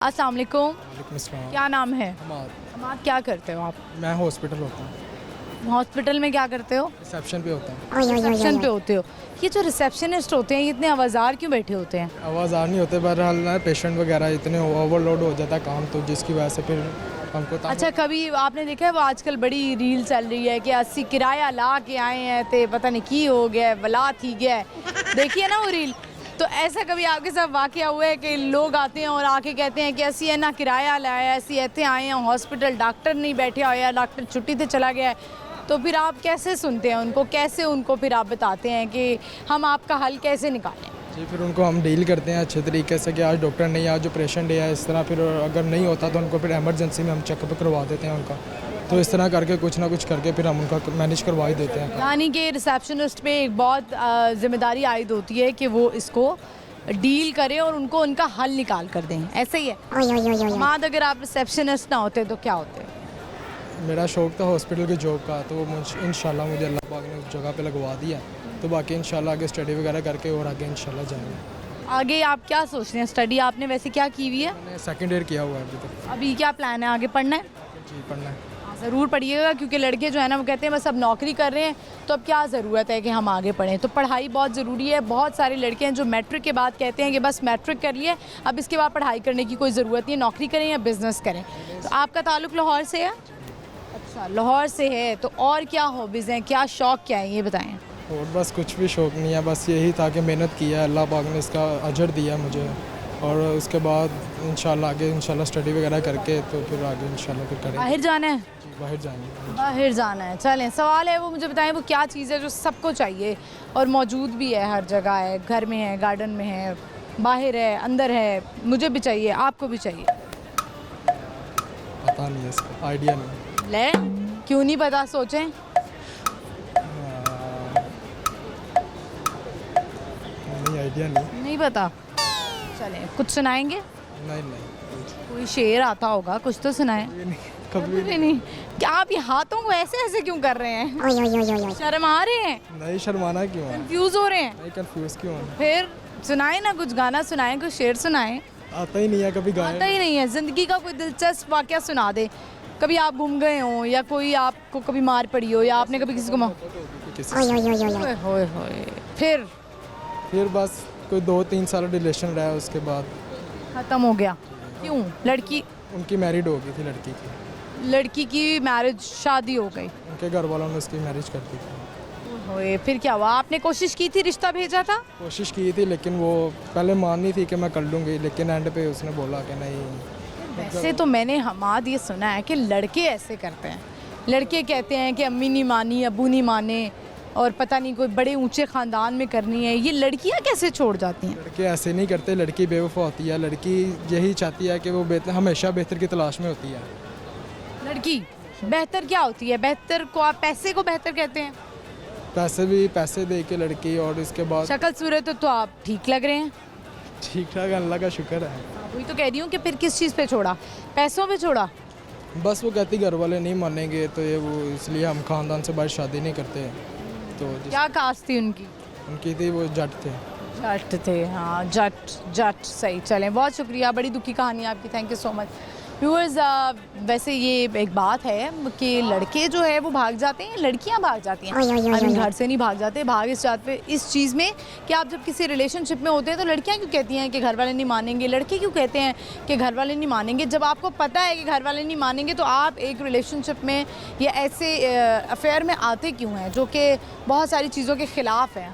अस्सलाम वालेकुम। वालेकुम अस्सलाम। क्या नाम है? हमाद। हमाद, क्या करते हो आप? मैं हॉस्पिटल होता हूँ, हॉस्पिटल में क्या करते हो? रिसेप्शन पे होता हूँ। रिसेप्शन पे होते हो। ये जो रिसेप्शनिस्ट होते हैं ये इतने आवाज़ार क्यों बैठे होते हैं? आवाज़ आ नहीं होते, बहरहाल ना पेशेंट वगैरह इतने ओवरलोड हो जाता है काम, तो जिसकी वजह से फिर हमको अच्छा, कभी आपने देखा है वो आजकल बड़ी रील चल रही है कि 80 किराया ला के आए हैं ते पता नहीं की हो गया है, बला थी गया है। देखिए ना वो रील। तो ऐसा कभी आपके साथ वाकया हुआ है कि लोग आते हैं और आके कहते हैं कि असी है ना किराया लाया, असी इतने आए हैं हॉस्पिटल, डॉक्टर नहीं बैठे होया, डॉक्टर छुट्टी से चला गया है। तो फिर आप कैसे सुनते हैं उनको, कैसे उनको फिर आप बताते हैं कि हम आपका हल कैसे निकालें? जी, फिर उनको हम डील करते हैं अच्छे तरीके से कि आज डॉक्टर नहीं, आज जो पेशेंट है इस तरह, फिर अगर नहीं होता तो उनको फिर एमरजेंसी में हम चेकअप करवा देते हैं उनका। तो इस तरह करके कुछ ना कुछ करके फिर हम उनका मैनेज करवा ही देते हैं। यानी कि रिसेप्शनिस्ट पे एक बहुत जिम्मेदारी आयद होती है कि वो इसको डील करें और उनको उनका हल निकाल कर दें, ऐसा ही है। माद, अगर आप रिसेप्शनिस्ट ना होते तो क्या होते? मेरा शौक़ था हॉस्पिटल की जॉब का, तो वो इंशाल्लाह मुझे अल्लाह पाक ने उस जगह पे लगवा दिया, तो बाकी इंशाल्लाह आगे स्टडी वगैरह करके और आगे इंशाल्लाह जाएंगे। आगे आप क्या सोच रहे हैं? स्टडी आपने वैसे क्या की हुई है? मैंने सेकंड ईयर किया हुआ है अभी तक। अभी क्या प्लान है? आगे पढ़ना है? जी, पढ़ना है। ज़रूर पढ़िएगा, क्योंकि लड़के जो है ना वो कहते हैं बस अब नौकरी कर रहे हैं तो अब क्या ज़रूरत है कि हम आगे पढ़ें। तो पढ़ाई बहुत ज़रूरी है। बहुत सारे लड़के हैं जो मैट्रिक के बाद कहते हैं कि बस मैट्रिक कर लिए, अब इसके बाद पढ़ाई करने की कोई ज़रूरत नहीं है, नौकरी करें या बिज़नेस करें। तो आपका ताल्लुक़ लाहौर से है? अच्छा, लाहौर से है। तो और क्या हॉबीज़ हैं, क्या शौक़ क्या है, ये बताएँ। और बस कुछ भी शौक़ नहीं है, बस यही था कि मेहनत की है, अल्लाह पाक ने इसका अजर दिया मुझे, और उसके बाद इंशाल्लाह आगे इंशाल्लाह स्टडी वगैरह करके तो फिर आगे इंशाल्लाह फिर करेंगे। बाहर जाना है? जी, बाहर जाएंगे। बाहर जाना है। चलें, सवाल है वो मुझे बताएं वो क्या चीज़ है जो सबको चाहिए और मौजूद भी है, हर जगह है, घर में है, गार्डन में है, बाहर है, अंदर है, मुझे भी चाहिए, आपको भी चाहिए। पता नहीं है, इसका आइडिया नहीं। ले, क्यों नहीं पता, सोचें। नहीं, आइडिया नहीं। नहीं पता? चलें, कुछ सुनाएंगे? नहीं नहीं, कोई शेर आता होगा, कुछ तो सुनाएं। ये नहीं, कभी भी नहीं। क्या आप ये हाथों को ऐसे ऐसे क्यों कर रहे हैं? शर्म आ रहे हैं? नहीं, शर्माना क्यों है? कंफ्यूज हो रहे हैं? नहीं, कंफ्यूज क्यों है? फिर सुनाएं ना, कुछ गाना सुनाएं, कुछ शेर सुनाएं। आता ही नहीं है, कभी गाया आता ही नहीं है। ज़िंदगी का कोई दिलचस्प वाक़या सुना दे। कभी आप गुम गए हो, या कोई आपको कभी मार पड़ी हो, या आपने कभी किसी को ओए होए होए। फिर बस कोई 2-3 साल रिलेशन रहा, उसके बाद ख़त्म हो गया। क्यों? लड़की उनकी मैरिड हो गई थी, लड़की की मैरिज, शादी हो गई। उनके घर वालों ने उसकी मैरिज कर दी थी। ओए, फिर क्या हुआ? आपने कोशिश की थी, रिश्ता भेजा था? कोशिश की थी, लेकिन वो पहले मानी थी कि मैं कर लूँगी, लेकिन एंड पे उसने बोला कि नहीं। वैसे तो मैंने हमाद ये सुना है कि लड़के ऐसे करते हैं। लड़के कहते हैं कि अम्मी नहीं मानी, अबू नहीं माने, और पता नहीं कोई बड़े ऊंचे ख़ानदान में करनी है। ये लड़कियां कैसे छोड़ जाती हैं? लड़के ऐसे नहीं करते, लड़की बेवफा होती है, लड़की यही चाहती है कि वो हमेशा बेहतर की तलाश में होती है। लड़की बेहतर क्या होती है? बेहतर को आप पैसे को बेहतर कहते हैं? पैसे दे के लड़की, और इसके बाद शक्ल सूरत तो आप ठीक लग रहे हैं। ठीक ठाक, अल्लाह का शुक्र है। वही तो कह रही हूँ कि फिर किस चीज़ पे छोड़ा? पैसों पे छोड़ा? बस वो कहती घर वाले नहीं मानेंगे, तो ये वो इसलिए हम ख़ानदान से बाहर शादी नहीं करते। तो क्या कास्ट थी उनकी? उनकी थी, वो जट थे। जट थे, हाँ, जट सही। चलें, बहुत शुक्रिया, बड़ी दुखी कहानी आपकी, thank you so much. Viewers, वैसे ये एक बात है कि लड़के जो है वो भाग जाते हैं, लड़कियां भाग जाती हैं। हम घर से नहीं भाग जाते, भाग इस बात पे, इस चीज़ में कि आप जब किसी रिलेशनशिप में होते हैं तो लड़कियां क्यों कहती हैं कि घर वाले नहीं मानेंगे, लड़के क्यों कहते हैं कि घर वाले नहीं मानेंगे। जब आपको पता है कि घर वाले नहीं मानेंगे तो आप एक रिलेशनशिप में या ऐसे अफेयर में आते क्यों हैं जो कि बहुत सारी चीज़ों के ख़िलाफ़ हैं।